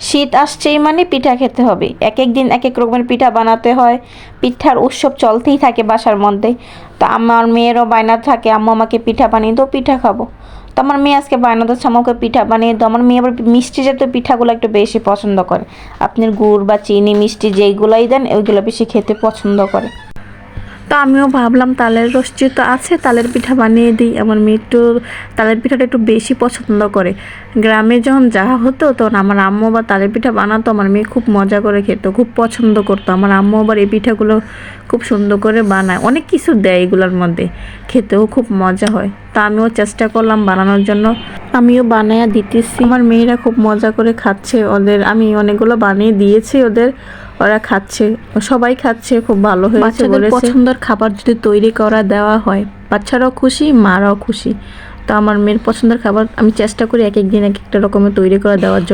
শীত আসছেই মানে পিঠা খেতে হবে, এক এক দিন এক এক রকমের পিঠা বানাতে হয়, পিঠার উৎসব চলতেই থাকে বাসার মধ্যে। তো আমার মেয়েরও বায়না থাকে, আম্মু আমাকে পিঠা বানিয়ে দাও, পিঠা খাবো। তো আমার মেয়ে আজকে বায়না দিচ্ছে আমাকে পিঠা বানিয়ে দাও। আমার মেয়ে আবার মিষ্টি জাতীয় পিঠাগুলো একটু বেশি পছন্দ করে, আপনার গুড় বা চিনি মিষ্টি যেইগুলোই দেন ওইগুলো বেশি খেতে পছন্দ করে। তো আমিও ভাবলাম তালের রস যেহেতু আছে তালের পিঠা বানিয়ে দিই, আমার মেয়ে একটু তালের পিঠাটা একটু বেশি পছন্দ করে। গ্রামে যখন যাওয়া হতো তখন আমার আম্মু বা তালের পিঠা বানাতো, আমার মেয়ে খুব মজা করে খেত, খুব পছন্দ করতো। আমার আম্মু আবার এই পিঠাগুলো খুব সুন্দর করে বানায়, অনেক কিছু দেয় এগুলোর মধ্যে, খেতেও খুব মজা হয়। তা আমিও চেষ্টা করলাম বানানোর জন্য, আমিও বানায়া দিতেছি। আমার মেয়েরা খুব মজা করে খাচ্ছে, ওদের আমি অনেকগুলো বানিয়ে দিয়েছি ওদের, ওরা খাচ্ছে, সবাই খাচ্ছে, খুব ভালো হয়েছে বলেছে। পছন্দের খাবার যদি তৈরি করা দেওয়া হয় বাচ্চারাও খুশি, মারাও খুশি। তো আমার মেয়ের পছন্দের খাবার আমি চেষ্টা করি এক এক দিন এক একটা রকমের তৈরি করে দেওয়ার জন্য।